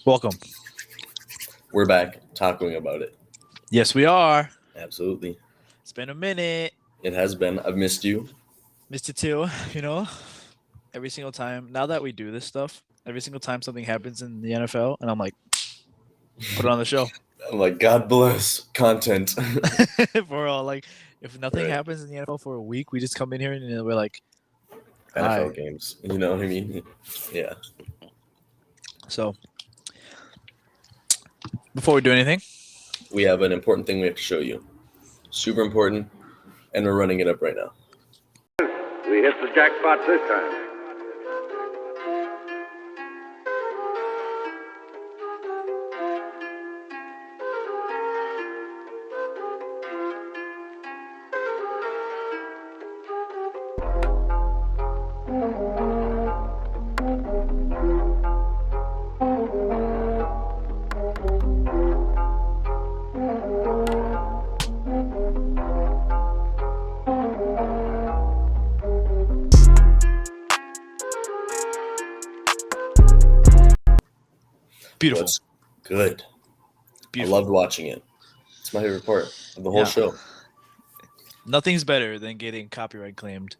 Welcome. We're back talking about it. Yes, we are. Absolutely. It's been a minute. It has been. I've missed you. Missed it too, every single time. Now that we do this stuff, every single time something happens in the NFL, and I'm like, put it on the show. I'm like, God bless content. For all, like, if nothing Right. happens in the NFL for a week, we just come in here and we're like, NFL hi. games. You know what I mean? Yeah. So, before we do anything, We have an important thing we have to show you. Super important. And we're running it up right now. We hit the jackpot this time. beautiful. That's good. Beautiful. I loved watching it. It's my favorite part of the whole show. Nothing's better than getting copyright claimed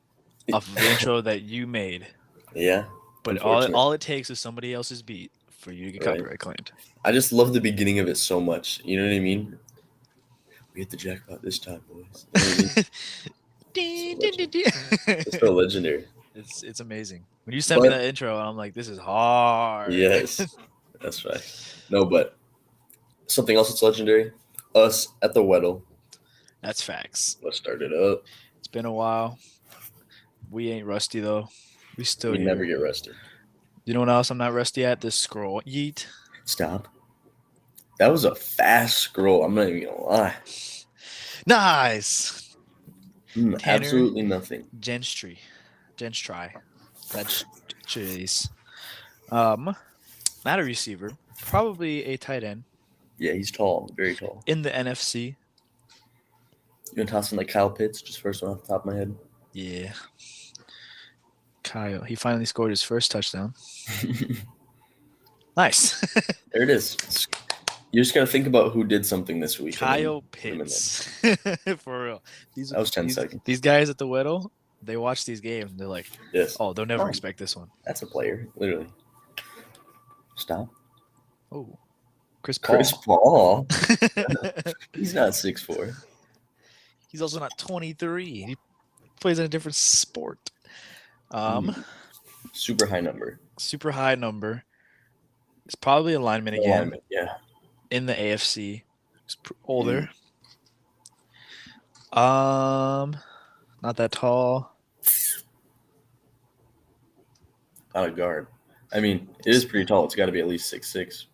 off of the intro that you made. Yeah. But all it takes is somebody else's beat for you to get copyright claimed. I just love the beginning of it so much. You know what I mean? We hit the jackpot this time, boys. You know what I mean? It's so legendary. It's amazing. When you sent me that intro, I'm like, this is hard. Yes, that's right. No, but something else that's legendary. Us at the Weddle. That's facts. Let's start it up. It's been a while. We ain't rusty though. We still here. Never get rusty. You know what else I'm not rusty at? This scroll. Yeet. Stop. That was a fast scroll. I'm not even gonna lie. Nice. Absolutely nothing. Gentry. That's jeez. Not a receiver. Probably a tight end. Yeah, he's tall, very tall. In the NFC. You gonna toss in like Kyle Pitts, just first one off the top of my head? Yeah. Kyle. He finally scored his first touchdown. Nice. There it is. You just gotta think about who did something this week. Kyle Pitts. For real. That was 10 seconds. These guys at the Weddle, they watch these games and they're like, yes. Oh, they'll never expect this one. That's a player, literally. Stop. Oh. Chris Paul. He's not 6'4". He's also not 23. He plays in a different sport. Super high number. Super high number. It's probably a lineman again. Yeah. In the AFC. He's older. Not that tall. Not a guard. I mean, it is pretty tall. It's got to be at least 6'6".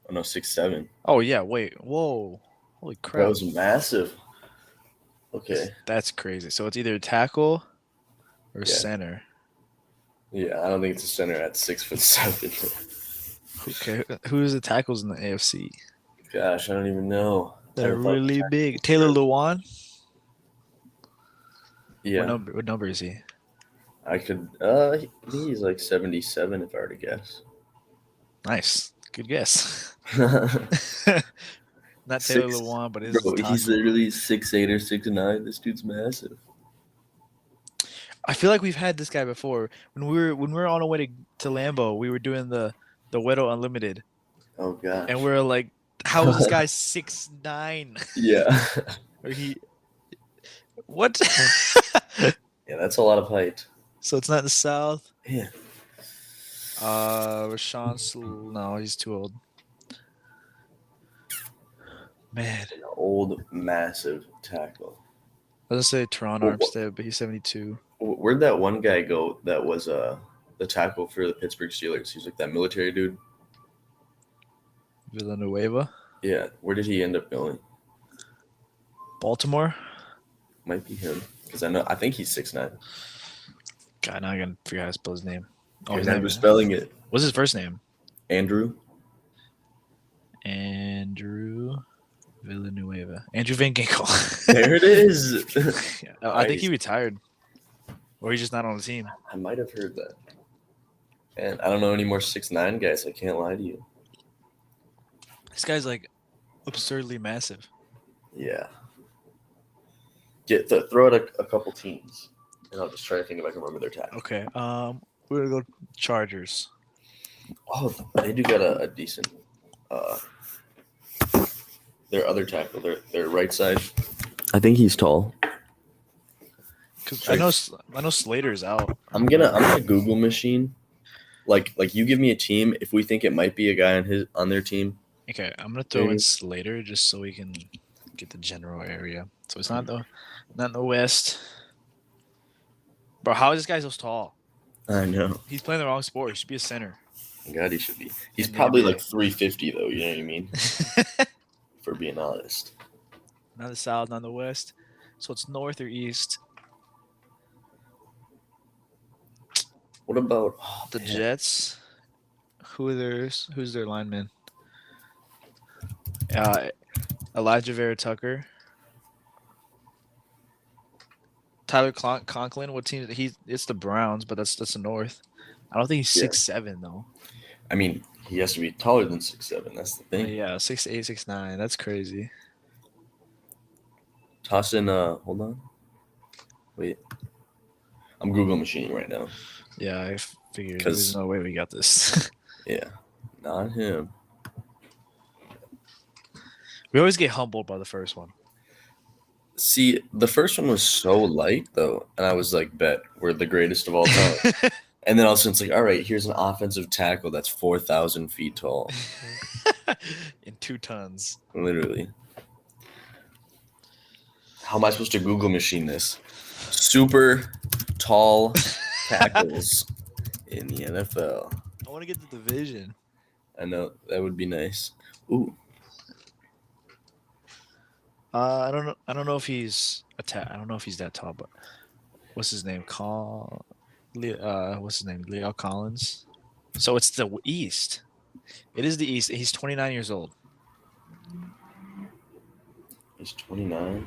Oh, no, 6'7". Oh, yeah. Wait. Whoa. Holy crap. That was massive. Okay. That's crazy. So it's either tackle or center. Yeah, I don't think it's a center at 6'7". Okay. Who's the tackles in the AFC? Gosh, I don't even know. They're really big. Taylor Lewan? Yeah. What number is he? I think he's like 77 if I were to guess. Nice. Good guess. Not Taylor Lewan, but he's literally 6'8" or 6'9". This dude's massive. I feel like we've had this guy before. When we were on our way to Lambeau, we were doing the Weddle Unlimited. Oh god. And we're like, how is this guy 6'9"? Yeah. Or he what? Yeah, that's a lot of height. So it's not in the South? Yeah. Rashawn no, he's too old. Man. An old, massive tackle. I was going to say Teron Armstead, but he's 72. Where'd that one guy go that was the tackle for the Pittsburgh Steelers? He's like that military dude. Villanueva? Yeah. Where did he end up going? Baltimore? Might be him. Because I think he's 6'9". God, now I gotta figure out how to spell his name. Oh, his name is spelling it. What's his first name? Andrew Villanueva. Andrew Van Ginkel. There it is. Yeah, I think he retired. Or he's just not on the team. I might have heard that. And I don't know any more 6'9" guys. I can't lie to you. This guy's like absurdly massive. Yeah. Throw out a couple teams, and I'll just try to think if I can remember their tackle. Okay. We're gonna go Chargers. Oh, they do got a decent. Their other tackle, their right side. I think he's tall. Cause I know Slater's out. I'm gonna Google machine. Like you give me a team. If we think it might be a guy on their team. Okay, I'm gonna throw in Maybe. Slater just so we can get the general area. So it's not in the West. Bro, how is this guy so tall? I know. He's playing the wrong sport. He should be a center. God, he should be. He's In the probably NBA. like 350 though. You know what I mean? For being honest. Not the South, not the West. So it's North or East. What about The Jets. Who's their lineman? Elijah Vera Tucker. Tyler Conklin. What team? It's the Browns, but that's the North. I don't think he's Yeah. 6'7" though. I mean, he has to be taller than 6'7". That's the thing. Yeah, 6'8", 6'9". That's crazy. Toss in. Hold on. Wait. I'm Google machining right now. Yeah, I figured 'Cause- there's no way we got this. Yeah, not him. We always get humbled by the first one. See, the first one was so light though, and I was like, "Bet we're the greatest of all time." And then all of a sudden, it's like, "All right, here's an offensive tackle that's 4,000 feet tall." In 2 tons. Literally. How am I supposed to Google machine this? Super tall tackles in the NFL. I want to get the division. I know that would be nice. Ooh, I don't know. I don't know if he's I don't know if he's that tall, but what's his name? What's his name? Leo Collins. So it's the East. It is the East. He's 29 years old. he's 29.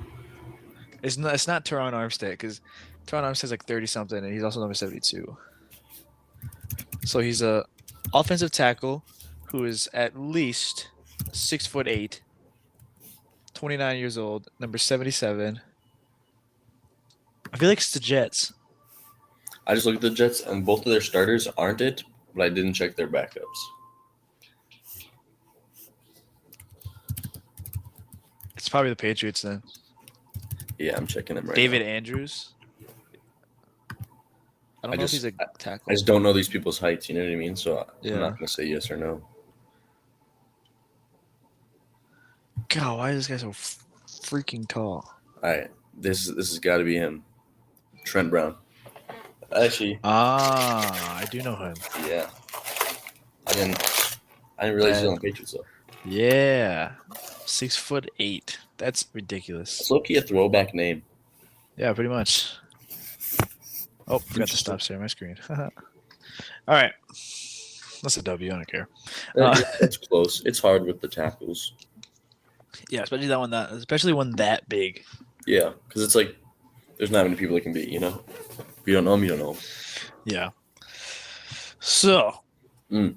It's not Teron Armstead because Teron Armstead's like 30 something, and he's also number 72. So he's a offensive tackle who is at least 6'8", 29 years old, number 77. I feel like it's the Jets. I just looked at the Jets, and both of their starters aren't it, but I didn't check their backups. It's probably the Patriots then. Yeah, I'm checking them right David now. Andrews. I don't I know just- if he's a tackle. I just don't know these people's heights, you know what I mean? So Yeah. I'm not going to say yes or no. God, why is this guy so freaking tall? All right, this has got to be him. Trent Brown. Actually, I do know him. yeah. I didn't realize he was on the Patriots, though. Yeah, 6'8". That's ridiculous. It's low-key a throwback name. Yeah, pretty much. Oh, forgot to stop sharing my screen. All right, that's a W. I don't care. It's close. It's hard with the tackles. Yeah, especially one that big. Yeah, because it's like there's not many people that can beat, you know? If you don't know them, you don't know them. Yeah. So. Mm.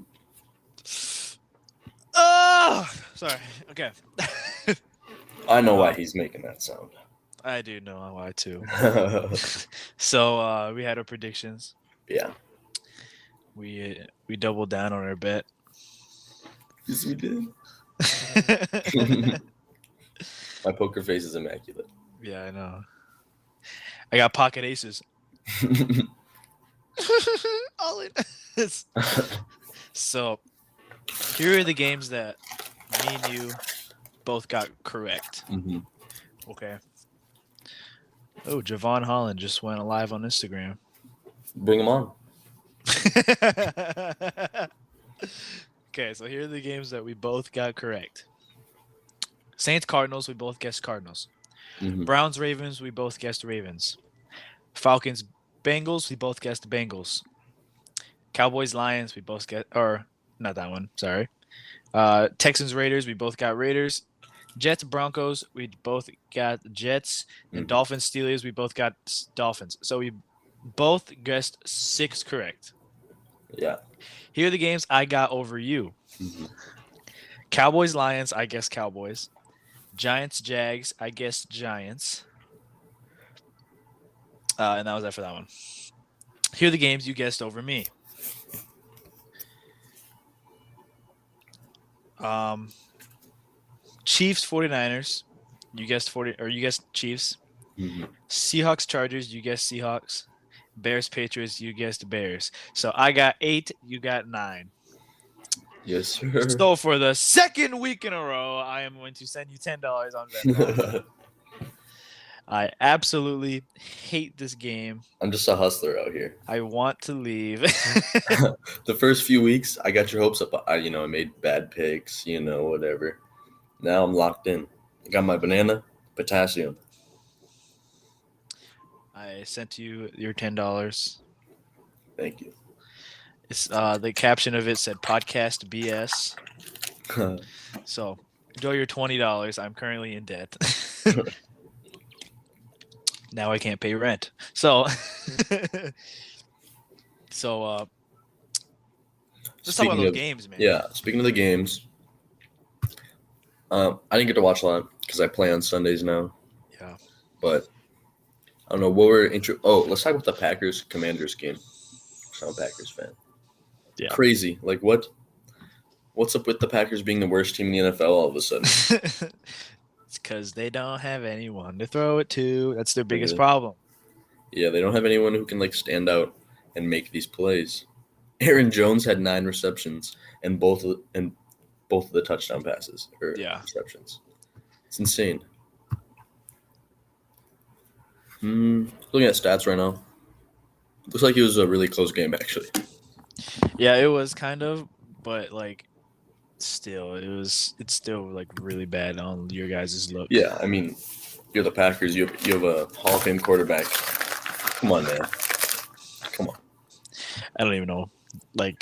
Oh, sorry. Okay. I know why he's making that sound. I do know why too. Yeah. So we had our predictions. We doubled down on our bet. Yes, we did. My poker face is immaculate. Yeah, I know. I got pocket aces. All in. So here are the games that me and you both got correct. Mm-hmm. Okay. Oh, Javon Holland just went live on Instagram. Bring him on. Okay, so here are the games that we both got correct. Saints Cardinals, we both guessed Cardinals. Mm-hmm. Browns Ravens, we both guessed Ravens. Falcons Bengals, we both guessed Bengals. Cowboys Lions, we both guessed, or not that one, sorry. Texans Raiders, we both got Raiders. Jets Broncos, we both got Jets. And Dolphins Steelers, we both got Dolphins. So we both guessed 6 correct. Yeah. Here are the games I got over you. Mm-hmm. Cowboys, Lions, I guess Cowboys. Giants, Jags, I guess Giants. And that was that for that one. Here are the games you guessed over me. Chiefs, 49ers. You guessed you guessed Chiefs. Mhm. Seahawks, Chargers, you guessed Seahawks. Bears, Patriots, you guessed Bears. So I got 8, you got 9. Yes, sir. So for the second week in a row, I am going to send you $10 on Venmo. I absolutely hate this game. I'm just a hustler out here. I want to leave. The first few weeks, I got your hopes up. I made bad picks, whatever. Now I'm locked in. I got my banana, potassium. I sent you your $10. Thank you. It's the caption of it said podcast BS. So enjoy your $20. I'm currently in debt. Now I can't pay rent. So let's talk about those games, man. Yeah, speaking of the games, I didn't get to watch a lot because I play on Sundays now. Yeah. But I don't know what we're let's talk about the Packers Commanders game. I'm a Packers fan. Yeah. Crazy. Like what's up with the Packers being the worst team in the NFL all of a sudden? It's because they don't have anyone to throw it to. That's their biggest Yeah. problem. Yeah, they don't have anyone who can stand out and make these plays. Aaron Jones had 9 receptions and both of the touchdown passes or receptions. It's insane. Looking at stats right now, looks like it was a really close game actually. Yeah, it was kind of, but still, it's still really bad on your guys' look. Yeah, I mean, you're the Packers. You have a Hall of Fame quarterback. Come on, man. Come on. I don't even know.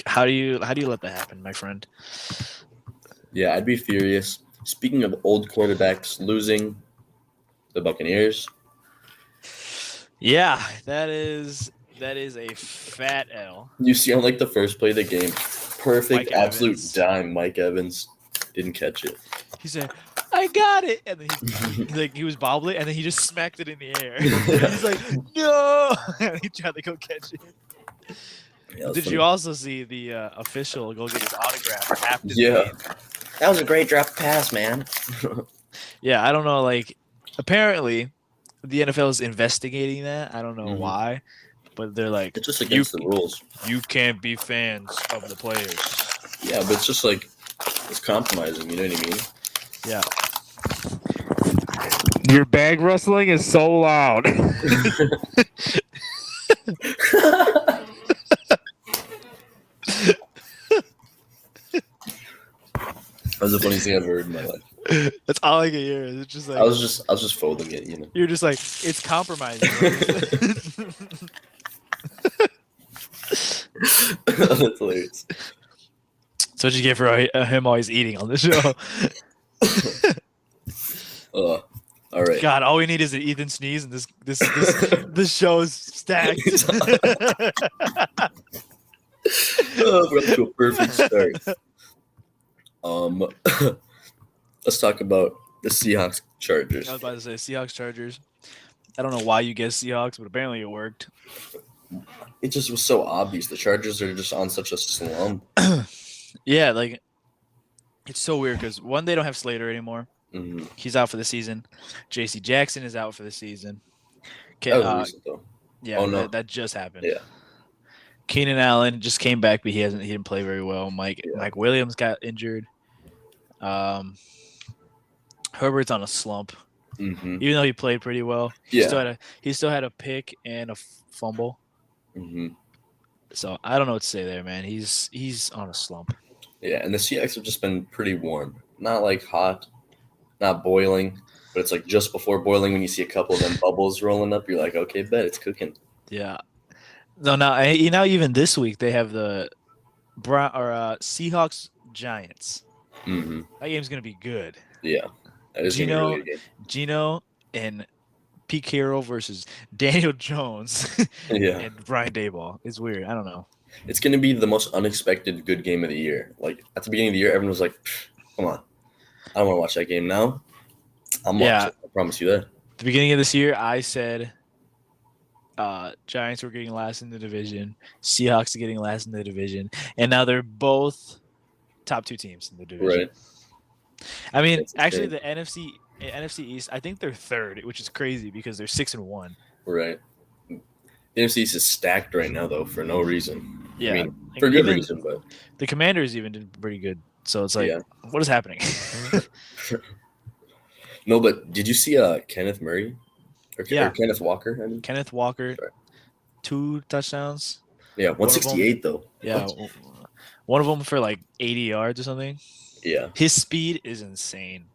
How do you let that happen, my friend? Yeah, I'd be furious. Speaking of old quarterbacks losing, the Buccaneers. Yeah, that is a fat L. You see on the first play of the game, perfect, Mike absolute Evans. dime. Mike Evans didn't catch it. He said, "I got it," and then he was bobbling, and then he just smacked it in the air. He's like, "No!" And he tried to go catch it. Yeah, Did you also see the official go get his autograph after the Yeah. game? That was a great drop pass, man. Yeah, I don't know. Apparently, the NFL is investigating that. I don't know why, but they're like, It's just against the rules. You can't be fans of the players. Yeah, but it's just it's compromising. You know what I mean? Yeah. Your bag rustling is so loud. That was the funniest thing I've heard in my life. That's all I can hear. It's just I was just folding it. You're just like, it's compromising. That's hilarious. So what you get for him always eating on the show? All right. God, all we need is an Ethan sneeze, and this show is stacked. We're up to a perfect start. Let's talk about the Seahawks Chargers. I was about to say Seahawks Chargers. I don't know why you guessed Seahawks, but apparently it worked. It just was so obvious. The Chargers are just on such a slump. Yeah, it's so weird because one, they don't have Slater anymore. Mm-hmm. He's out for the season. J.C. Jackson is out for the season. That was recent, though. Yeah, Oh, no. that just happened. Yeah. Keenan Allen just came back, but he didn't play very well. Mike Williams got injured. Herbert's on a slump, Mm-hmm. even though he played pretty well. He still had a pick and a fumble. Mm-hmm. So I don't know what to say there, man. He's on a slump. Yeah, and the Seahawks have just been pretty warm. Not hot, not boiling, but it's just before boiling when you see a couple of them bubbles rolling up, you're like, okay, bet it's cooking. Yeah. No, now even this week they have the Seahawks Giants. Mm-hmm. That game's gonna be good. Yeah, that is gonna be a really good game. Gino and Pete Carroll versus Daniel Jones Yeah, and Brian Daboll. It's weird. I don't know. it's gonna be the most unexpected good game of the year. At the beginning of the year, everyone was like, Come on. I don't want to watch that game now. I'm watching. I promise you that. The beginning of this year, I said Giants were getting last in the division, Seahawks are getting last in the division, and now they're both top 2 teams in the division. Right. I mean, actually, the NFC East, I think they're 3rd, which is crazy because they're 6-1. Right. The NFC East is stacked right now, though, for no reason. Yeah, I mean, for good reason, but the Commanders even did pretty good. So it's like, what is happening? No, but did you see Kenneth Murray? Or Kenneth Walker? I mean? Kenneth Walker, 2 touchdowns. Yeah, 168 though. Yeah, one of them for like 80 yards or something. Yeah. His speed is insane.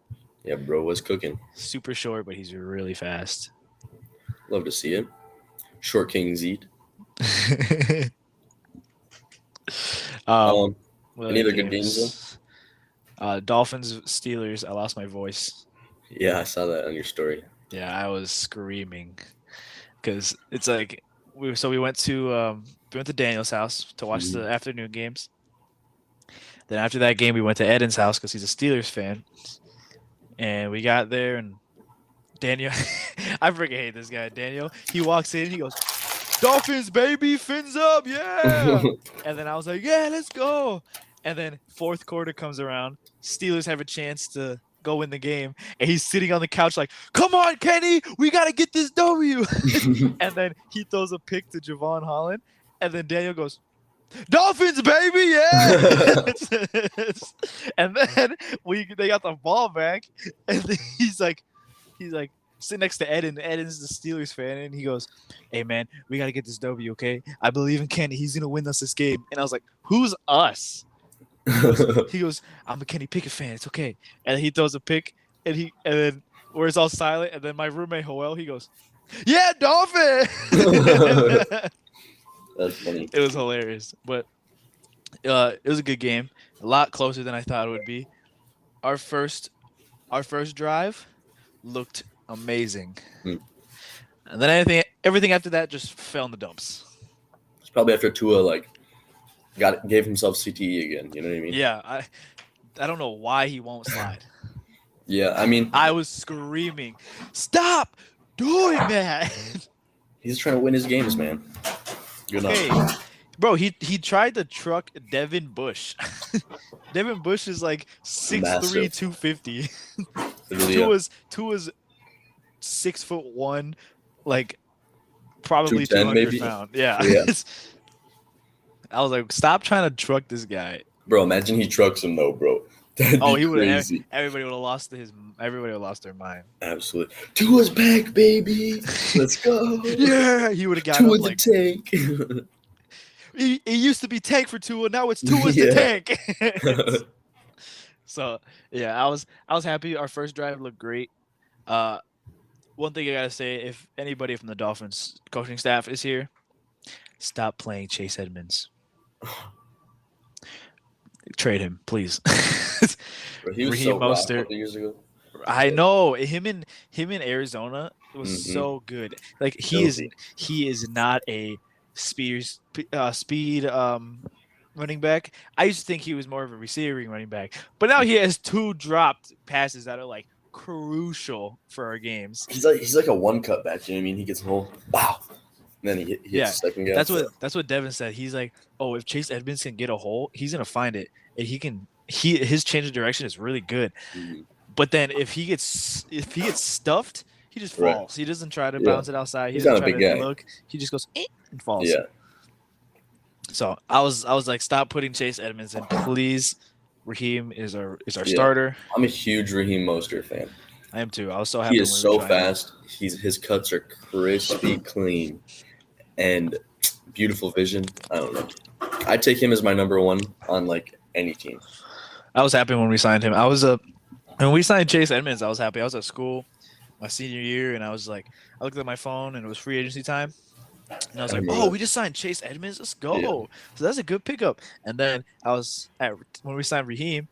Yeah, bro was cooking. Super short, but he's really fast. Love to see it. Short Kings eat. Any other good games though? Dolphins, Steelers. I lost my voice. Yeah, I saw that on your story. Yeah, I was screaming because it's like we went to Daniel's house to watch the afternoon games. Then after that game, we went to Eden's house because he's a Steelers fan, and we got there and Daniel, I freaking hate this guy. Daniel, he walks in, he goes, "Dolphins, baby, fins up, yeah!" And then I was like, "Yeah, let's go." And then 4th quarter comes around, Steelers have a chance to go win the game, and he's sitting on the couch like, "Come on, Kenny, we gotta get this W." And then he throws a pick to Javon Holland, and then Daniel goes, "Dolphins, baby, yeah!" And then they got the ball back, and then he's like sitting next to Eden. Eden's the Steelers fan, and he goes, "Hey man, we gotta get this W, okay? I believe in Kenny. He's gonna win us this game." And I was like, "Who's us?" He goes, "I'm a Kenny Pickett fan. It's okay." And he throws a pick, and then where it's all silent, and then my roommate Joel, he goes, "Yeah, Dolphin." That's funny. It was hilarious, but it was a good game. A lot closer than I thought it would be. Our first drive looked amazing, and then everything after that just fell in the dumps. It's probably after Tua gave himself CTE again. You know what I mean? Yeah, I don't know why he won't slide. Yeah, I mean, I was screaming, "Stop doing that!" He's trying to win his games, man. Good enough. Hey, bro, he tried to truck Devin Bush. Devin Bush is like 6'3", 250. Tua's 6'1", like probably 200 pounds. Yeah. I was like, stop trying to truck this guy. Bro, imagine he trucks him though, bro. That'd he would have. Everybody would have lost their mind. Absolutely. Tua's back, baby. Let's go. Yeah, he would have got Tua's him, the tank. He used to be tank for Tua. Now it's Tua's the tank. So yeah, I was happy. Our first drive looked great. One thing I gotta say, if anybody from the Dolphins coaching staff is here, stop playing Chase Edmonds. Trade him, please. Bro, he was so rough a couple years ago. I know him in Arizona was so good. Like he is not a speed running back. I used to think he was more of a receiving running back, but now he has 2 dropped passes that are like crucial for our games. He's like a one cut back. You know what I mean? He gets a whole wow. And then he hits the second guy. That's what Devin said. He's like, oh, if Chase Edmonds can get a hole, he's gonna find it, and his change of direction is really good. Mm-hmm. But then if he gets stuffed, he just falls. Right. He doesn't try to bounce it outside. He doesn't try to look. He just goes and falls. Yeah. So I was like, stop putting Chase Edmonds in, please. Raheem is our starter. I'm a huge Raheem Mostert fan. I am too. I was so happy. He is so fast. His cuts are crispy clean and beautiful vision. I don't know. I'd take him as my number 1 on like any team. I was happy when we signed him. When we signed Chase Edmonds, I was happy. I was at school my senior year, and I looked at my phone, and it was free agency time. And I was like, "Oh, we just signed Chase Edmonds. Let's go!" Yeah. So that's a good pickup. And then when we signed Raheem,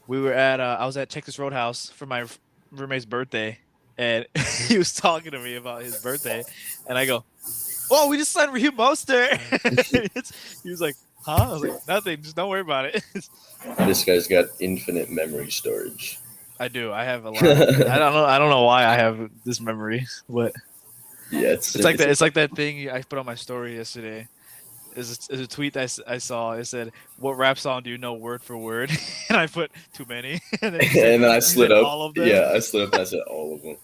I was at Texas Roadhouse for my roommate's birthday, and he was talking to me about his birthday, and I go, "Oh, we just signed Raheem Mostert." He was like, Huh? I was like, nothing. Just don't worry about it. This guy's got infinite memory storage. I do. I have a lot. I don't know why I have this memory, but Yeah, it's like that. It's like that thing I put on my story yesterday. Is a tweet that I saw. It said, "What rap song do you know word for word?" And I put too many. And then, and then I slid up. all of them. Yeah, I slid up and I said all of them.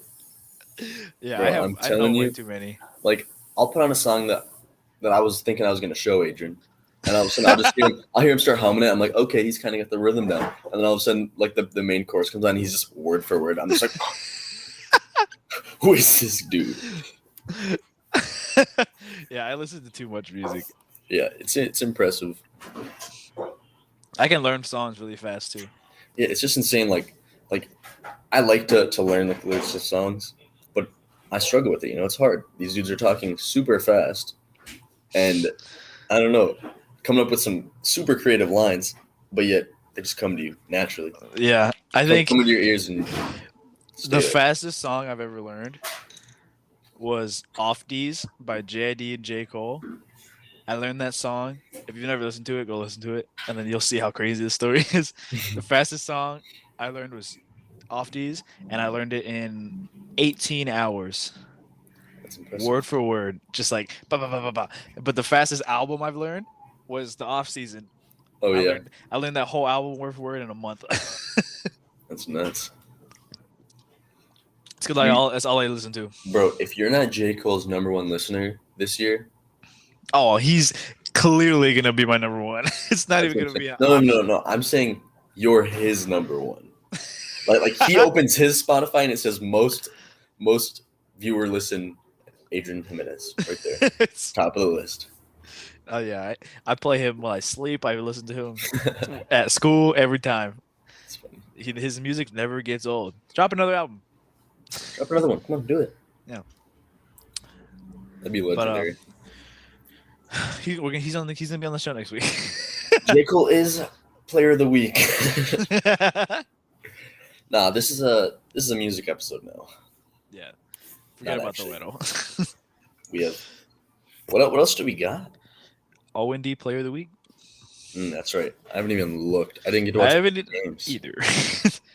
Yeah, Bro, I know way too many. Like, I'll put on a song that I was thinking I was going to show Adrian. And all of a sudden, I'll hear him start humming it. I'm like, okay, he's kind of got the rhythm down. And then all of a sudden, like, the main chorus comes on. And he's just word for word. I'm just like, who is this dude? Yeah, I listen to too much music. Yeah, it's impressive. I can learn songs really fast too. Yeah, it's just insane. Like I like to learn like the lyrics of songs, but I struggle with it. It's hard. These dudes are talking super fast, and I don't know, coming up with some super creative lines, but yet they just come to you naturally. Yeah, I think come to your ears and the fastest song I've ever learned was "Off D's" by JID and J. Cole. I learned that song. If you've never listened to it, go listen to it, and then you'll see how crazy the story is. The fastest song I learned was "Off D's," and I learned it in 18 hours. That's impressive. Word for word, just like bah, bah, bah, bah, bah. But the fastest album I've learned was the Off Season. Oh yeah, I learned that whole album word for word in a month. That's nuts. It's good. That's all I listen to. Bro, if you're not J. Cole's #1 listener this year, oh, he's clearly gonna be my number one. It's not even gonna be. No. I'm saying you're his #1. Like he opens his Spotify and it says most viewer listen Adrian Jimenez right there, top of the list. Oh yeah, I play him while I sleep. I listen to him at school every time. It's funny. His music never gets old. Drop another album. Drop another one. Come on, do it. Yeah, that'd be legendary. He's gonna be on the show next week. J. Cole is player of the week. Nah, this is a music episode now. Yeah, forget about the Weddle. We have what else do we got? O&D player of the week. That's right. I haven't even looked. I didn't get to watch the games either.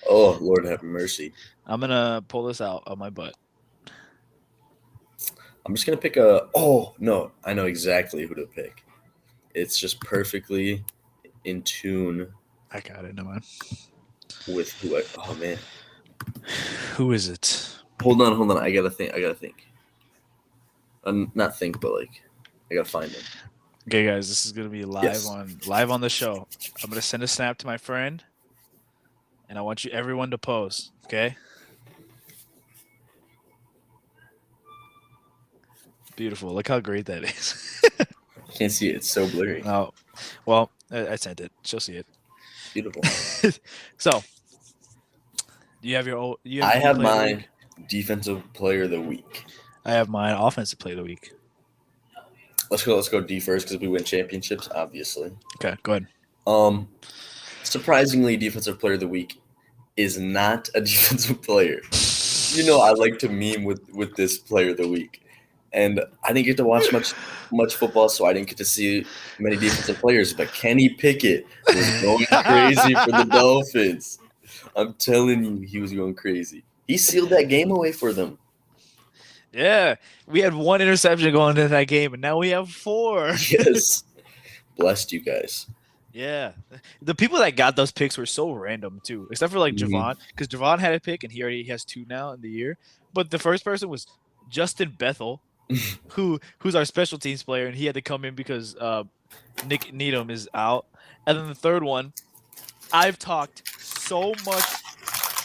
Oh, Lord have mercy. I'm gonna pull this out of my butt. I'm just gonna pick a. Oh no, I know exactly who to pick. It's just perfectly in tune. I got it. No man. With who? Oh man. Who is it? Hold on. I gotta think. Not think, but like, I gotta find him. Okay, guys, this is gonna be live on the show. I'm gonna send a snap to my friend, and I want everyone to pose. Okay. Beautiful. Look how great that is. Can't see it. It's so blurry. Oh, well, I sent it. She'll see it. Beautiful. So, you have I have my defensive player of the week. I have my offensive player of the week. Let's go D first because we win championships, obviously. Okay, go ahead. Surprisingly, defensive player of the week is not a defensive player. I like to meme with this player of the week. And I didn't get to watch much football, so I didn't get to see many defensive players. But Kenny Pickett was going crazy for the Dolphins. I'm telling you, he was going crazy. He sealed that game away for them. Yeah, we had one interception going into that game, and now we have 4. Yes. Blessed you guys. Yeah. The people that got those picks were so random, too, except for, like, Javon, because Javon had a pick, and he already has 2 now in the year. But the first person was Justin Bethel, who's our special teams player, and he had to come in because Nick Needham is out. And then the third one, I've talked so much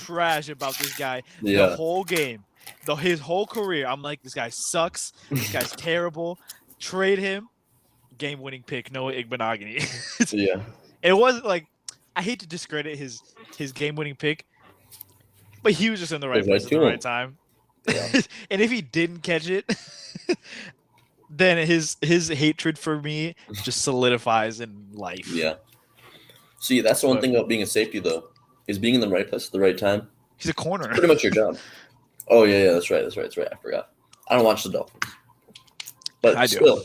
trash about this guy the whole game. His whole career, I'm like, this guy sucks. This guy's terrible. Trade him. Game-winning pick, Noah Igbenogany. Yeah. It wasn't like, I hate to discredit his game-winning pick, but he was just in the right place at the right time. Yeah. And if he didn't catch it, then his hatred for me just solidifies in life. Yeah. See, that's the one thing about being a safety, though, is being in the right place at the right time. He's a corner. It's pretty much your job. Oh, yeah, that's right. I forgot. I don't watch the Dolphins. But still,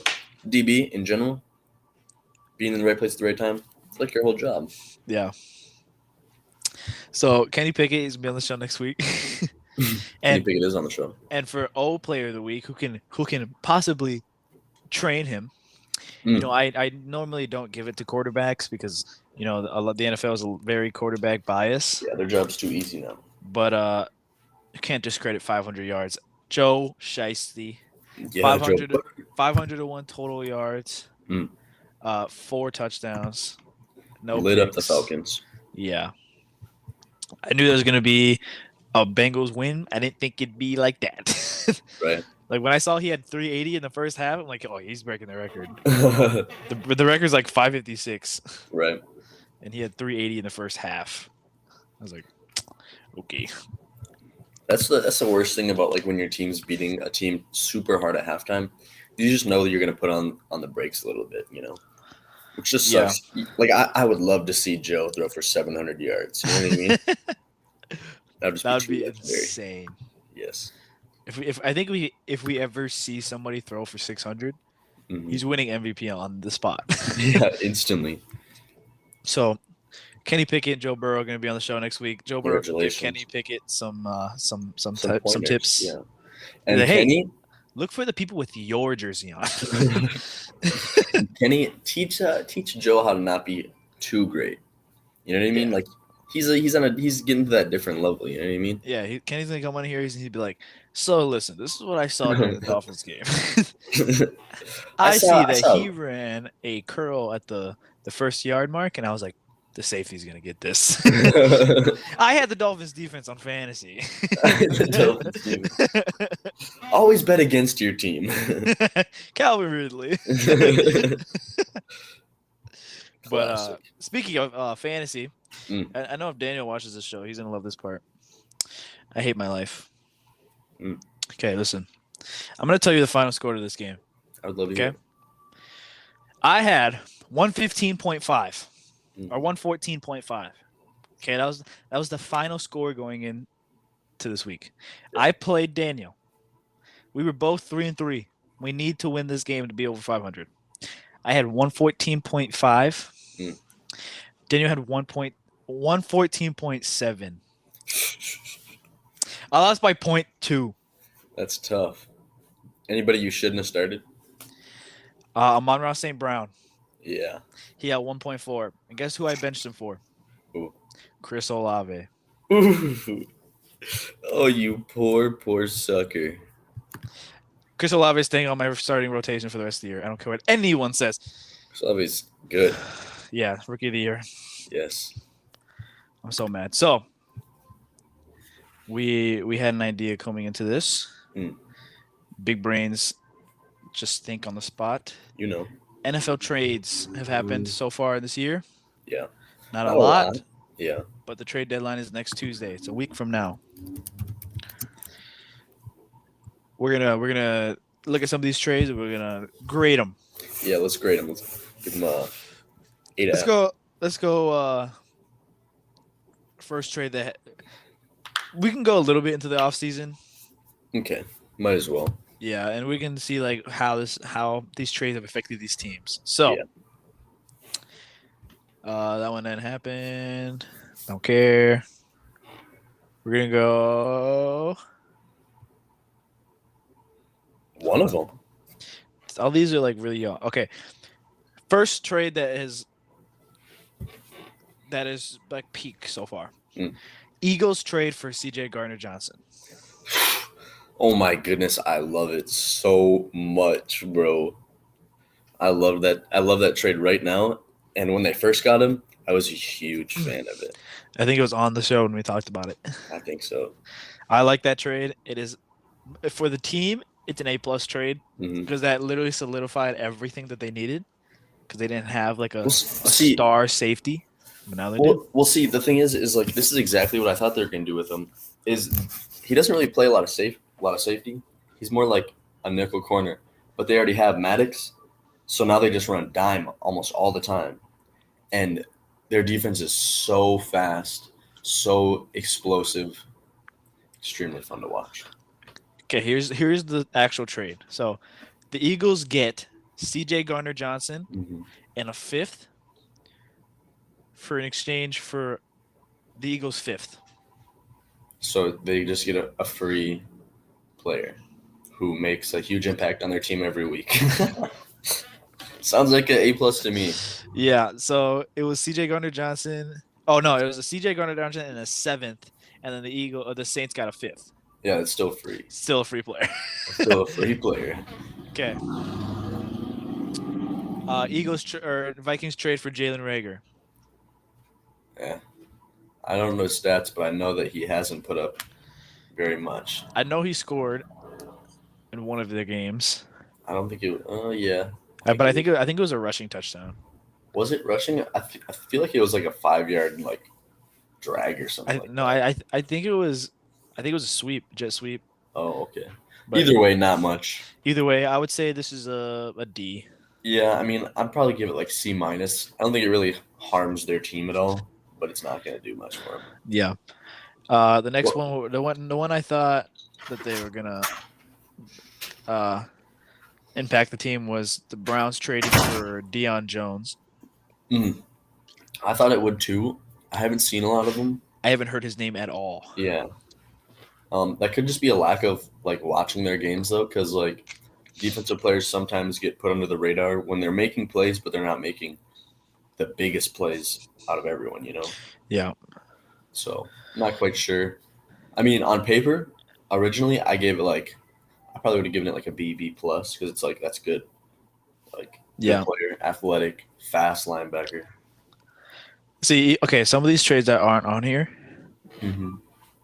DB in general, being in the right place at the right time. It's like your whole job. Yeah. So Kenny Pickett is gonna be on the show next week. Kenny Pickett is on the show. And for O Player of the Week, who can possibly train him. I normally don't give it to quarterbacks because the NFL is a very quarterback bias. Yeah, their job's too easy now. But you can't discredit 500 yards. Joe Shiesty, yeah, 501 total yards, 4 touchdowns, no lit picks. Up the Falcons. Yeah, I knew there was gonna be a Bengals win. I didn't think it'd be like that. Right. Like when I saw he had 380 in the first half, I'm like, oh, he's breaking the record. the record's like 556. Right. And he had 380 in the first half. I was like, okay. That's the worst thing about like when your team's beating a team super hard at halftime. You just know that you're gonna put on the brakes a little bit, which just sucks. Yeah. Like I would love to see Joe throw for 700 yards. You know what I mean? That would be insane. Yes. If we ever see somebody throw for 600, he's winning MVP on the spot. Yeah, instantly. So, Kenny Pickett and Joe Burrow are going to be on the show next week. Joe Burrow can give Kenny Pickett some tips. Yeah. And hey, Kenny, look for the people with your jersey on. Kenny, teach Joe how to not be too great. You know what I mean? Yeah. Like he's getting to that different level. You know what I mean? Yeah, Kenny's gonna come on here and he'd be like, "So listen, this is what I saw during the Dolphins game. I see that he ran a curl at the first yard mark, and I was like, the safety's gonna get this. I had the Dolphins defense on fantasy. Always bet against your team. Calvin Ridley. But speaking of fantasy, I know if Daniel watches this show, he's gonna love this part. I hate my life. Okay, listen. I'm gonna tell you the final score to this game. I would love to hear. I had 115.5 or 114.5. Okay, that was the final score going in to this week. I played Daniel. We were both 3-3. We need to win this game to be over 500. I had 114.5. Daniel had 114.7. I lost by 0.2. That's tough. Anybody you shouldn't have started? Amon-Ra St. Brown. Yeah. He had 1.4. And guess who I benched him for? Who? Chris Olave. Ooh. Oh, you poor sucker. Chris Olave is staying on my starting rotation for the rest of the year. I don't care what anyone says. Chris Olave's good. Yeah, rookie of the year. Yes. I'm so mad. So we had an idea coming into this. Big brains just think on the spot. NFL trades have happened so far this year. Yeah. Not a lot. Yeah. But the trade deadline is next Tuesday. It's a week from now. We're gonna look at some of these trades and we're gonna grade them. Yeah, let's grade them. Let's give them a 8. Let's go. First trade that we can go a little bit into the off season. Okay, might as well. Yeah, and we can see like how these trades have affected these teams. So, that one didn't happen. Don't care. We're gonna go. One of them. All these are like really young. Okay, first trade that is like peak so far. Eagles trade for C.J. Gardner-Johnson. Oh my goodness, I love it so much, bro. I love that trade right now. And when they first got him, I was a huge fan of it. I think it was on the show when we talked about it. I think so. I like that trade. It is for the team. It's an A+ trade because that literally solidified everything that they needed because they didn't have like a star safety. But now they do. Well, see, the thing is like this is exactly what I thought they were going to do with him. Is he doesn't really play a lot of safety. He's more like a nickel corner. But they already have Maddox, so now they just run dime almost all the time, and their defense is so fast, so explosive, extremely fun to watch. Okay, here's the actual trade. So, the Eagles get C.J. Gardner-Johnson and a 5th for an exchange for the Eagles' 5th. So they just get a free player who makes a huge impact on their team every week. Sounds like an A+ to me. Yeah, so it was C.J. Gardner-Johnson. Oh no, it was a C.J. Gardner-Johnson and a 7th, and then the Saints got a 5th. Yeah, it's still free. Still a free player. Still a free player. Okay. Vikings trade for Jalen Reagor. Yeah, I don't know stats, but I know that he hasn't put up very much. I know he scored in one of their games. I don't think it. Yeah. But I think it was a rushing touchdown. Was it rushing? I feel like it was like a 5-yard like drag or something. I think it was a sweep, jet sweep. Oh, okay. But either way, not much. Either way, I would say this is a D. Yeah, I mean, I'd probably give it like C-. I don't think it really harms their team at all, but it's not going to do much for them. Yeah. The next one, the one I thought that they were gonna impact the team was the Browns trading for Deion Jones. I thought it would too. I haven't seen a lot of them. I haven't heard his name at all. Yeah. That could just be a lack of like watching their games though, because like defensive players sometimes get put under the radar when they're making plays, but they're not making the biggest plays out of everyone, you know? Yeah. So I'm not quite sure. I mean, on paper, originally I gave it like I probably would have given it like a B plus because it's like that's good. Like good player, athletic, fast linebacker. See, okay, some of these trades that aren't on here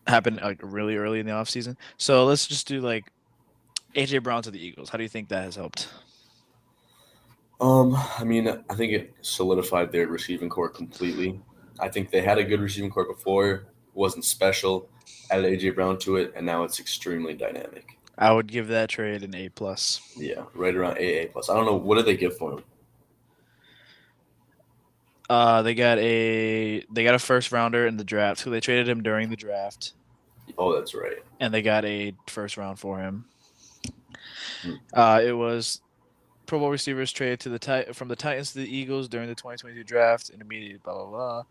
happened like really early in the offseason. So let's just do like AJ Brown to the Eagles. How do you think that has helped? I mean, I think it solidified their receiving core completely. I think they had a good receiving core before. It wasn't special. Added AJ Brown to it, and now it's extremely dynamic. I would give that trade an A+. Yeah, right around A+. I don't know, what did they give for him? They got a first rounder in the draft. So they traded him during the draft. Oh, that's right. And they got a first round for him. It was Pro Bowl receivers traded to from the Titans to the Eagles during the 2022 draft, and immediately blah blah blah.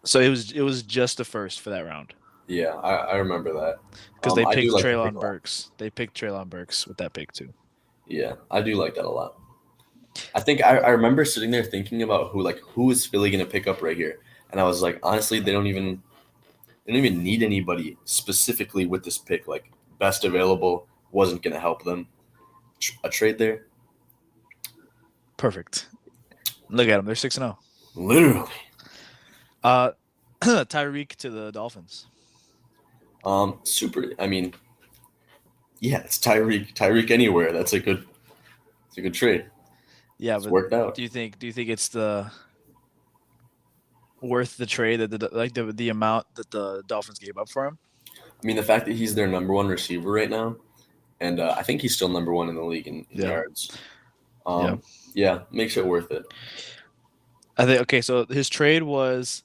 So it was just the first for that round. Yeah, I remember that because they picked Treylon Burks. They picked Treylon Burks with that pick too. Yeah, I do like that a lot. I think I remember sitting there thinking about who is Philly going to pick up right here, and I was like, honestly, they don't even need anybody specifically with this pick. Like best available wasn't going to help them. A trade there. Perfect. Look at them; they're 6-0. Literally. Tyreek to the Dolphins. Super. I mean, yeah, it's Tyreek. Tyreek anywhere. It's a good trade. Yeah, it's worked out. Do you think it's worth the trade that the amount that the Dolphins gave up for him? I mean, the fact that he's their number one receiver right now, and I think he's still number one in the league in yards. Yeah, makes it worth it. I think okay. So his trade was.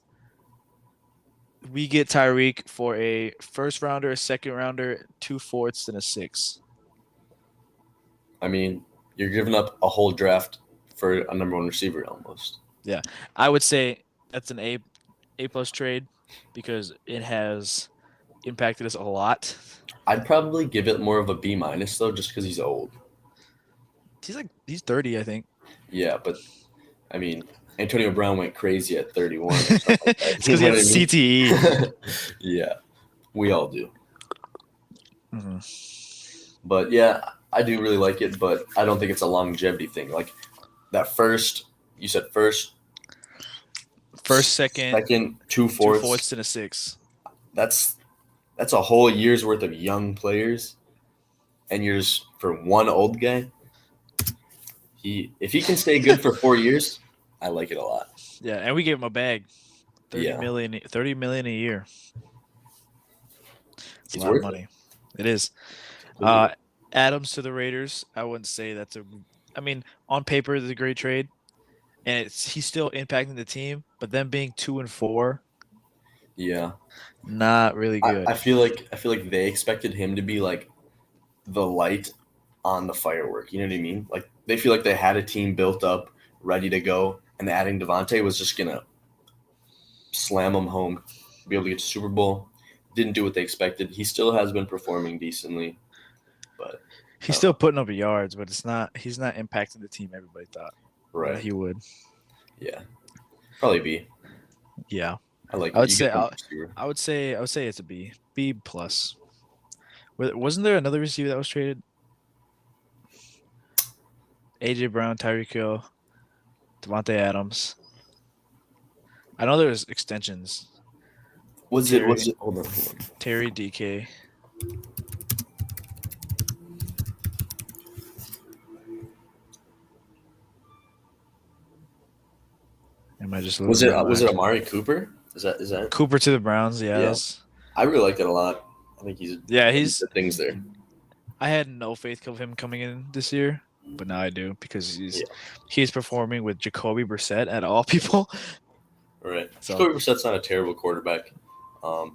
We get Tyreek for a first rounder, a second rounder, 2 4ths, and a 6. I mean, you're giving up a whole draft for a number one receiver almost. Yeah, I would say that's an A+ trade because it has impacted us a lot. I'd probably give it more of a B- though, just because he's old. He's 30, I think. Yeah, but I mean. Antonio Brown went crazy at 31. It's because he has CTE. Yeah, we all do. Mm-hmm. But yeah, I do really like it, but I don't think it's a longevity thing. Like that you said first, second, 2 4ths. 2 4ths and a 6. That's a whole year's worth of young players, and you're just for one old guy. If he can stay good for 4 years. I like it a lot. Yeah, and we gave him a bag. 30 million a year. It's a lot of money. It is. Adams to the Raiders. I wouldn't say that's on paper it's a great trade. And he's still impacting the team, but them being 2 and 4. Yeah. Not really good. I feel like they expected him to be like the light on the firework. You know what I mean? Like they feel like they had a team built up ready to go, and adding Devontae was just gonna slam them home, be able to get to Super Bowl. Didn't do what they expected. He still has been performing decently, but he's still putting up yards, but he's not impacting the team everybody thought he would. Yeah, probably B. Yeah, I like. I would say it's a B. B plus. Wasn't there another receiver that was traded? AJ Brown, Tyreek Hill, Devontae Adams. I know there's extensions. Was it? Hold on. Terry DK. Am I just was it Amari Cooper? Is that Cooper to the Browns? Yeah. I really liked it a lot. I think he's things there. I had no faith of him coming in this year, but now I do because he's performing with Jacoby Brissett at all people. Right. So, Jacoby Brissett's not a terrible quarterback, but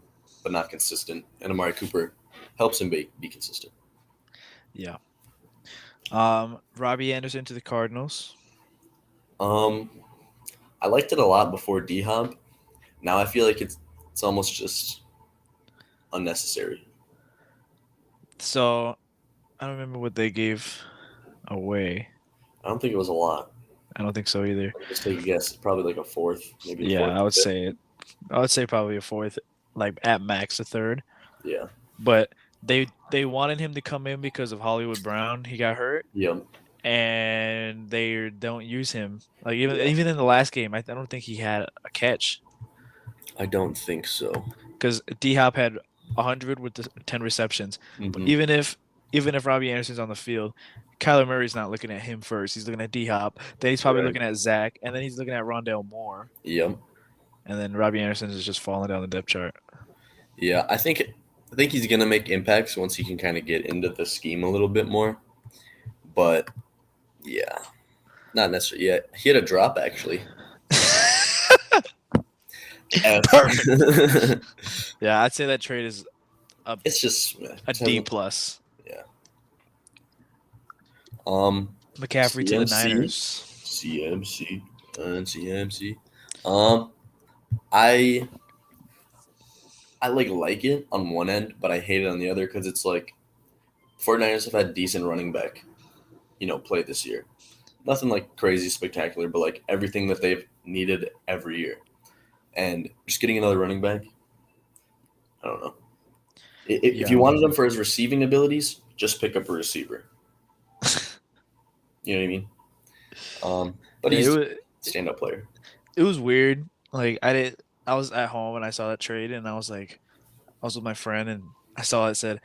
not consistent. And Amari Cooper helps him be consistent. Yeah. Robbie Anderson to the Cardinals. I liked it a lot before D-Hop. Now I feel like it's almost just unnecessary. So, I don't remember what they gave away. I don't think it was a lot. I don't think so either. Just take a guess. Probably like a fourth, maybe. I would say it. I would say probably a fourth, like at max a third. Yeah. But they wanted him to come in because of Hollywood Brown. He got hurt. Yeah. And they don't use him. Like even in the last game, I don't think he had a catch. I don't think so. Because D-Hop had 100 with the 10 receptions. Mm-hmm. But even if Robbie Anderson's on the field, Kyler Murray's not looking at him first. He's looking at D-Hop. Then he's probably looking at Zach, and then he's looking at Rondale Moore. Yep. And then Robbie Anderson is just falling down the depth chart. Yeah, I think he's gonna make impacts once he can kind of get into the scheme a little bit more. But yeah, not necessarily yet. He had a drop actually. Perfect. Yeah, I'd say that trade is it's just a D plus. Yeah. McCaffrey to the Niners. CMC. I like it on one end, but I hate it on the other because it's like 49ers have had decent running back, play this year. Nothing like crazy spectacular, but like everything that they've needed every year. And just getting another running back, I don't know. If you wanted him for his receiving abilities, just pick up a receiver. You know what I mean? But he's a stand-up player. It was weird. Like I was at home and I saw that trade, and I was with my friend, and I saw it said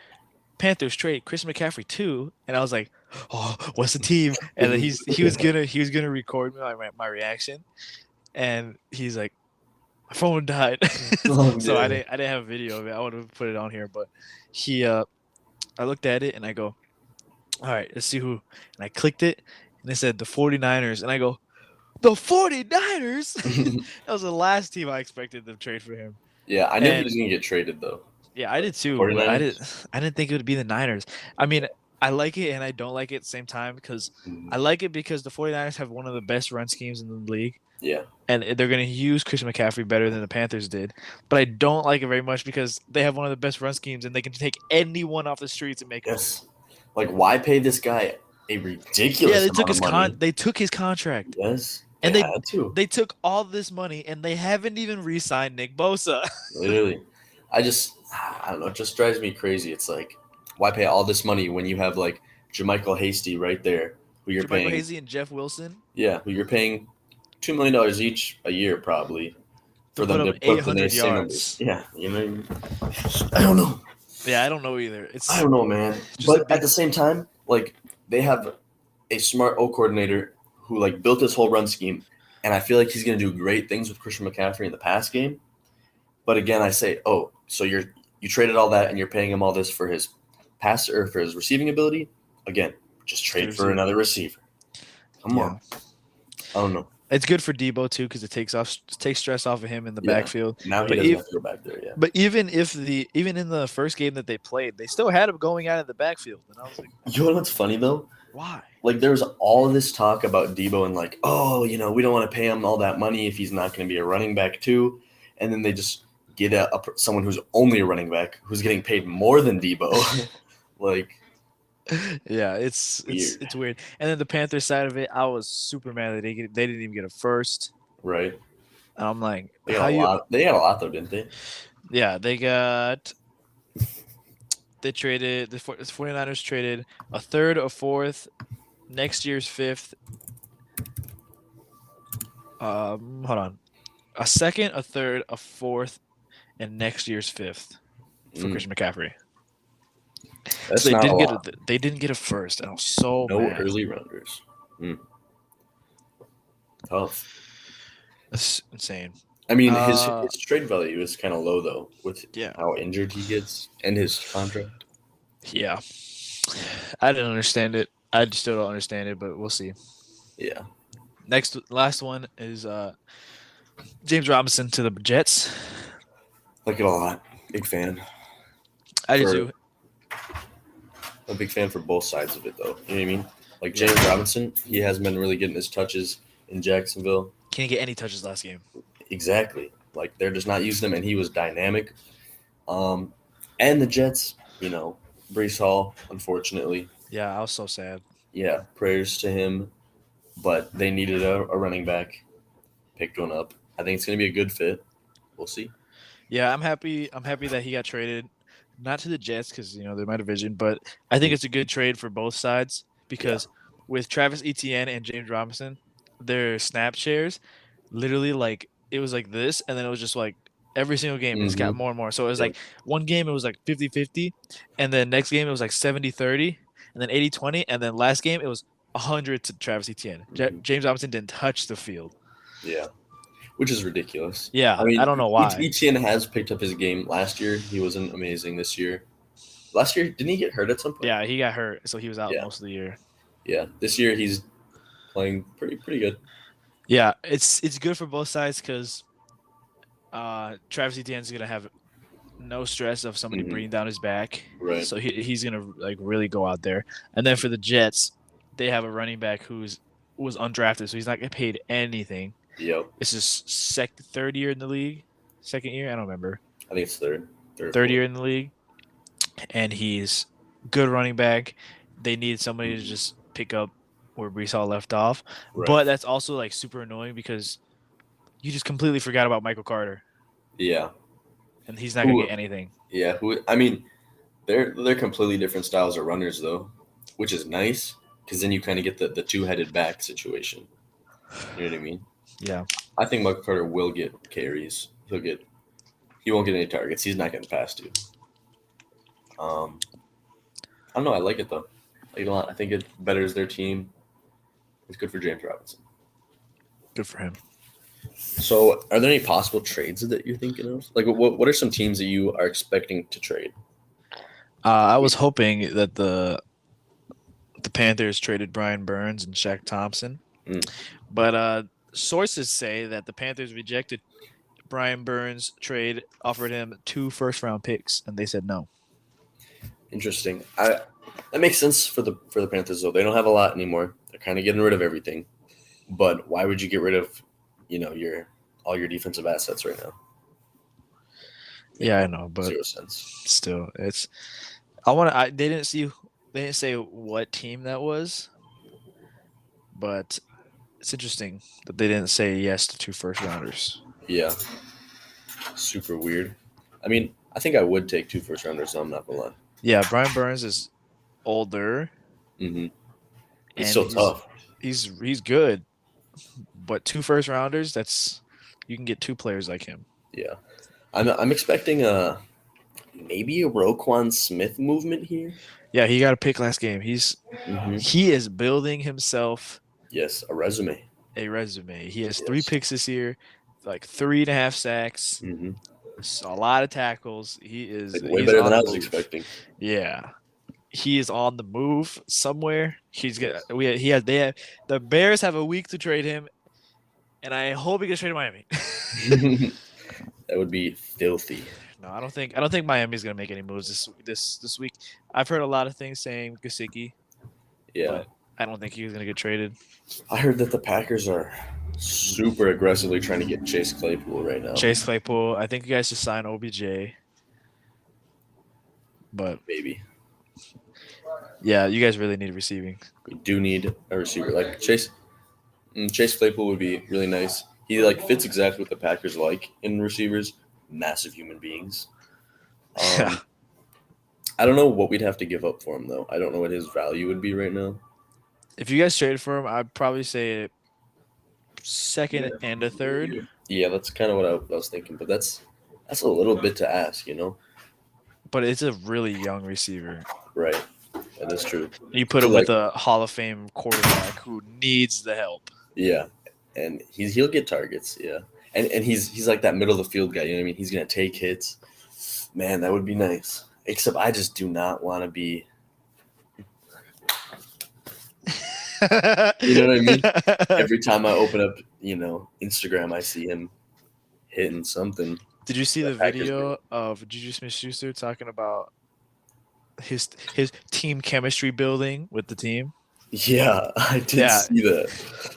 Panthers trade Chris McCaffrey too, and I was like, oh, what's the team? And then he was gonna record me my reaction, and he's like, my phone died. So I didn't have a video of it. I would have put it on here, but I looked at it and I go, all right, let's see who. And I clicked it, and it said the 49ers, and I go, the 49ers? That was the last team I expected to trade for him. Yeah, I knew he was gonna get traded though. Yeah, I did too. But I didn't think it would be the Niners. I mean, I like it and I don't like it at the same time because I like it because the 49ers have one of the best run schemes in the league. Yeah. And they're going to use Christian McCaffrey better than the Panthers did. But I don't like it very much because they have one of the best run schemes and they can take anyone off the streets and make it. Like, why pay this guy a ridiculous amount of money? They took his contract. Yes. And they took all this money and they haven't even re-signed Nick Bosa. Literally. I don't know. It just drives me crazy. It's like, why pay all this money when you have like JaMychal Hasty right there, who you're paying? JaMychal Hasty and Jeff Wilson. Yeah, who you're paying $2 million each a year probably for them to put 800 yards. Yeah, I don't know. Yeah, I don't know either. I don't know, man. But at the same time, like they have a smart O coordinator who like built this whole run scheme, and I feel like he's going to do great things with Christian McCaffrey in the pass game. But again, I say, so you traded all that and you're paying him all this for his pass or for his receiving ability? Again, just trade for another receiver. Come on. I don't know. It's good for Debo too because it takes stress off of him in the backfield. Now he doesn't have to go back there. Yeah. But even in the first game that they played, they still had him going out of the backfield. And I was like, you know what's funny though? Why? Like, there's all this talk about Debo and like, oh, we don't want to pay him all that money if he's not going to be a running back too. And then they just get someone who's only a running back who's getting paid more than Debo. Like, Yeah, it's weird. And then the Panthers side of it, I was super mad that they didn't even get a first. right. And I'm like, They got a lot. They got a lot though, didn't they? Yeah, they traded the 49ers traded a third, a fourth, next year's fifth. Hold on. A second, a third, a fourth, and next year's fifth for Christian McCaffrey. That's so they not didn't a get lot. they didn't get a first, and I was so No mad. early rounders. Tough. That's insane. I mean, his trade value is kind of low though, with Yeah. how injured he gets and his contract. Yeah, I didn't understand it. I still don't understand it, but we'll see. Yeah. Last one is James Robinson to the Jets. Like it a lot. Big fan. I do too. I'm a big fan for both sides of it, though. You know what I mean? Like James Robinson, he hasn't been really getting his touches in Jacksonville. Can't get any touches last game. Exactly. Like they're just not using him, and he was dynamic. And the Jets, Brees Hall, unfortunately. Yeah, I was so sad. Yeah, prayers to him, but they needed a running back. Picked one up. I think it's going to be a good fit. We'll see. Yeah, I'm happy that he got traded, not to the Jets because they're my division, but I think it's a good trade for both sides because with Travis Etienne and James Robinson, their snap shares, literally like it was like this, and then it was just like every single game it's got more and more. So it was like one game it was like 50-50, and then next game it was like 70-30, and then 80-20, and then last game it was 100 to Travis Etienne. James Robinson didn't touch the field. Yeah. Which is ridiculous. Yeah, I mean, I don't know why. Etienne has picked up his game last year. He wasn't amazing this year. Last year, didn't he get hurt at some point? Yeah, he got hurt, so he was out most of the year. Yeah, this year he's playing pretty good. Yeah, it's good for both sides because Travis Etienne's gonna have no stress of somebody breathing down his back. Right. So he's gonna like really go out there. And then for the Jets, they have a running back was undrafted, so he's not getting paid anything. Yep. It's his third year in the league, second year. I don't remember. I think it's third. Third year in the league, and he's good running back. They need somebody to just pick up where Brees Hall left off, but that's also like super annoying because you just completely forgot about Michael Carter. Yeah, and he's not gonna get anything. Yeah, I mean, they're completely different styles of runners though, which is nice because then you kind of get the two-headed back situation. You know what I mean? Yeah, I think Michael Carter will get carries. He won't get any targets. He's not getting past you. I don't know. I like it though. I like it a lot. I think it betters their team. It's good for James Robinson. Good for him. So, are there any possible trades that you're thinking of? Like, what are some teams that you are expecting to trade? I was hoping that the Panthers traded Brian Burns and Shaq Thompson, but sources say that the Panthers rejected Brian Burns' trade, offered him 2 first-round picks, and they said no. Interesting. That makes sense for the Panthers though. They don't have a lot anymore. They're kind of getting rid of everything. But why would you get rid of, all your defensive assets right now? Yeah, I know, but 0 sense. Still, it's. They didn't say what team that was, but it's interesting that they didn't say yes to 2 first-rounders. Yeah. Super weird. I mean, I think I would take 2 first-rounders, so I'm not gonna lie. Yeah, Brian Burns is older. Mm-hmm. He's still tough. He's good, but 2 first-rounders, you can get 2 players like him. Yeah, I'm expecting maybe a Roquan Smith movement here. Yeah, he got a pick last game. He is building himself. Yes, a resume. He has 3 picks this year, like 3.5 sacks, a lot of tackles. He is way better than I was expecting. Yeah, he is on the move somewhere. The Bears have a week to trade him, and I hope he gets traded to Miami. That would be filthy. No, I don't think Miami's gonna make any moves this week. I've heard a lot of things saying Gesicki. Yeah, I don't think he was gonna get traded. I heard that the Packers are super aggressively trying to get Chase Claypool right now. Chase Claypool. I think you guys should sign OBJ. But Maybe. yeah, you guys really need receiving. We do need a receiver. Like Chase Claypool would be really nice. He like fits exactly what the Packers like in receivers. Massive human beings. Yeah. I don't know what we'd have to give up for him though. I don't know what his value would be right now. If you guys traded for him, I'd probably say second and a third. Yeah, that's kind of what I was thinking. But that's a little bit to ask, you know? But it's a really young receiver. Right. That is true. You put him with a Hall of Fame quarterback who needs the help. Yeah. And he'll get targets, yeah. And he's like that middle of the field guy, you know what I mean? He's gonna take hits. Man, that would be nice. Except I just do not want to be. You know what I mean? Every time I open up, Instagram, I see him hitting something. Did you see the video of Juju Smith-Schuster talking about his team chemistry building with the team? Yeah, I did see that.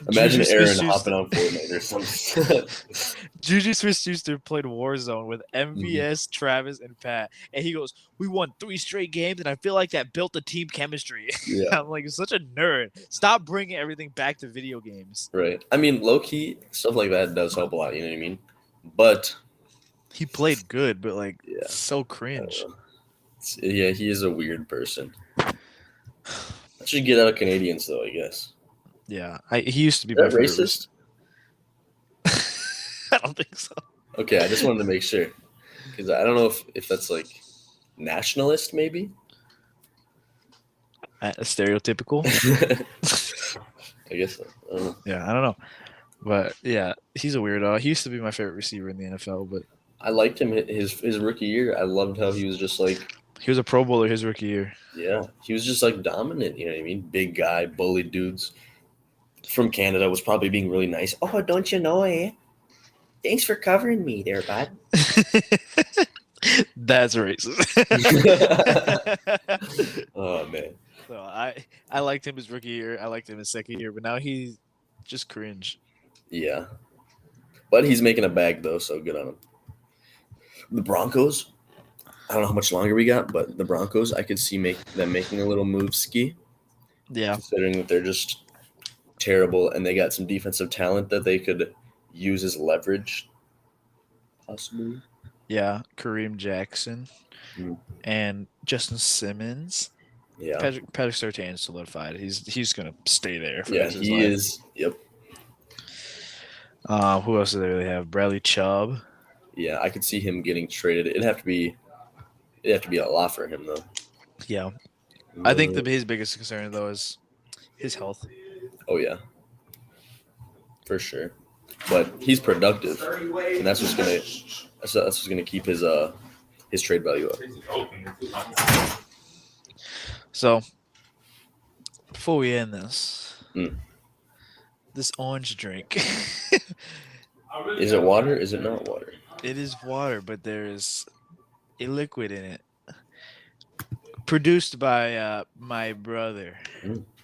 Imagine Juju Aaron Smith-Schuster. hopping on Fortnite or something. Juju Smith-Schuster played Warzone with MVS, Travis, and Pat, and he goes, "We won 3 straight games, and I feel like that built the team chemistry." Yeah. I'm like, "You're such a nerd. Stop bringing everything back to video games." Right. I mean, low key stuff like that does help a lot. You know what I mean? But he played good, but so cringe. Yeah, he is a weird person. That should get out of Canadians, though, I guess. Yeah, he used to be my favorite. Racist? I don't think so. Okay, I just wanted to make sure because I don't know if that's like nationalist, maybe. Stereotypical. I guess so. I don't know. Yeah, I don't know, but yeah, he's a weirdo. He used to be my favorite receiver in the NFL, but I liked him his rookie year. I loved how he was just like. He was a Pro Bowler his rookie year. Yeah, he was just like dominant. You know what I mean? Big guy, bullied dudes. From Canada was probably being really nice. Oh, don't you know, eh? Thanks for covering me there, bud. That's racist. Oh, man. So I liked him his rookie year. I liked him his second year, but now he's just cringe. Yeah. But he's making a bag, though, so good on him. The Broncos, I don't know how much longer we got, but the Broncos, I could see them making a little move ski. Yeah. Considering that they're just terrible and they got some defensive talent that they could use as leverage, possibly. Yeah, Kareem Jackson and Justin Simmons. Yeah, Patrick Surtain solidified. He's gonna stay there. For his life. Is. Yep. Who else do they really have? Bradley Chubb. Yeah, I could see him getting traded. It'd have to be a lot for him though. Yeah, I think his biggest concern though is his health. Oh yeah, for sure. But he's productive, and that's what's gonna keep his trade value up. So before we end this, this orange drink. Is it water? Is it not water? It is water, but there is a liquid in it. Produced by my brother.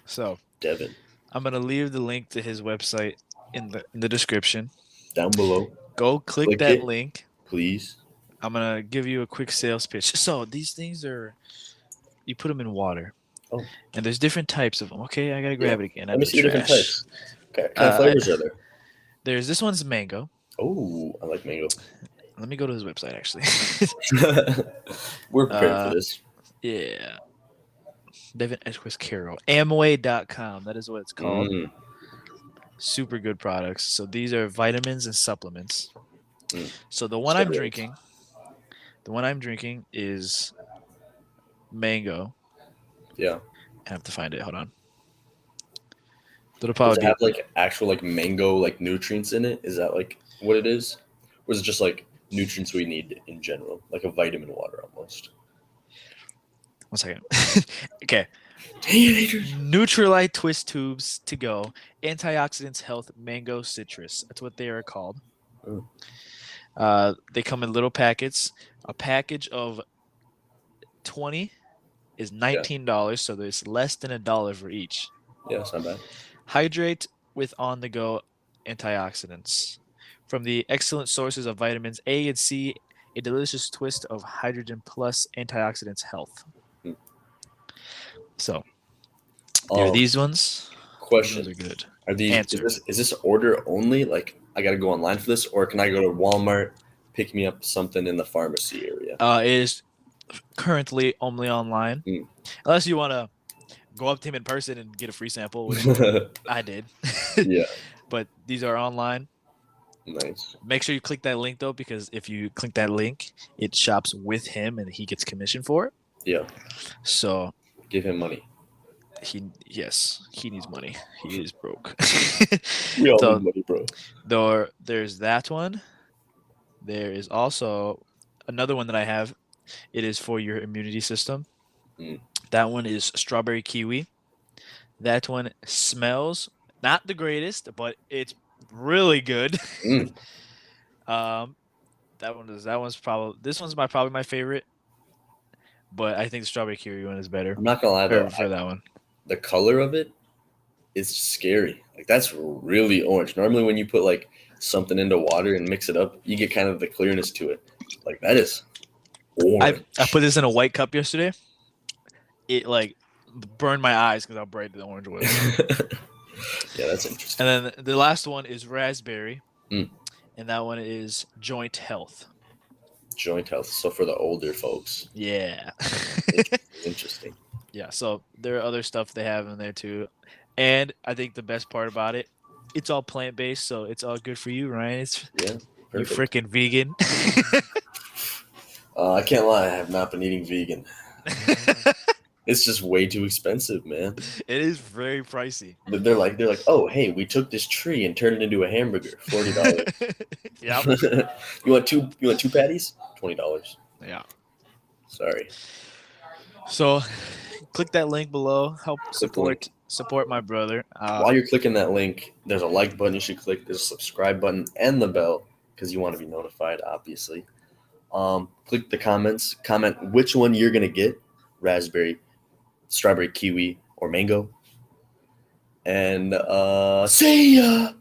So Devin. I'm gonna leave the link to his website in the description. Down below. Go click that link. Please. I'm gonna give you a quick sales pitch. So these things you put them in water. Oh. And there's different types of them. Okay, I gotta grab it again. Let me see the different types. Okay. What kind of flavors are there? There's this one's mango. Oh, I like mango. Let me go to his website actually. We're prepared for this. Yeah. Devin Edquist Carroll. Amway.com. That is what it's called. Super good products. So these are vitamins and supplements. So the one I'm drinking is mango. Yeah. I have to find it. Hold on. Does it have like actual mango nutrients in it? Is that what it is? Or is it just nutrients we need in general? Like a vitamin water almost. 1 second. Okay. Nutrilite twist tubes to go. Antioxidants Health Mango Citrus. That's what they are called. They come in little packets. A package of 20 is $19, so there's less than $1 for each. Yeah, it's not bad. Hydrate with on-the-go antioxidants. From the excellent sources of vitamins A and C, a delicious twist of hydrogen plus antioxidants health. Mm. So, there are these ones. Question: Those are good. Are these? Answer. Is this order only? Like, I gotta go online for this, or can I go to Walmart, pick me up something in the pharmacy area? It is currently only online. Mm. Unless you want to go up to him in person and get a free sample, which I did. Yeah, But these are online. nice. Make sure you click that link though, because if you click that link, it shops with him and he gets commission for it. Yeah, So give him money. he needs money. He is broke. We all So need money, bro. there's that one. There is also another one that I have. It is for your immunity system. Mm. That one is strawberry kiwi. That one smells not the greatest, but it's really good. Mm. That one's probably this one's probably my favorite, but I think the strawberry kiwi one is better. I'm not gonna lie though, For that one. the color of it is scary. Like, that's really orange. Normally, when you put like something into water and mix it up, you get kind of the clearness to it. Like, that is orange. I put this in a white cup yesterday. It like burned my eyes because how bright the orange was. Yeah, that's interesting. And then the last one is raspberry, Mm. and that one is joint health. Joint health. So for the older folks. Yeah. Interesting. Yeah. So there are other stuff they have in there too, and I think the best part about it, it's all plant based, so it's all good for you, Ryan. It's Yeah. you Perfect. freaking vegan. I can't lie. I have not been eating vegan. It's just way too expensive, man. It is very pricey. They're like, oh, hey, we took this tree and turned it into a hamburger. $40. Yep. You want two patties? $20. Yeah. Sorry. So, click that link below. Help Click the link. support my brother. While you're clicking that link, there's a like button you should click. There's a subscribe button and the bell because you want to be notified, obviously. Click the comments. Comment which one you're gonna get: raspberry, strawberry, kiwi, or mango. And see ya.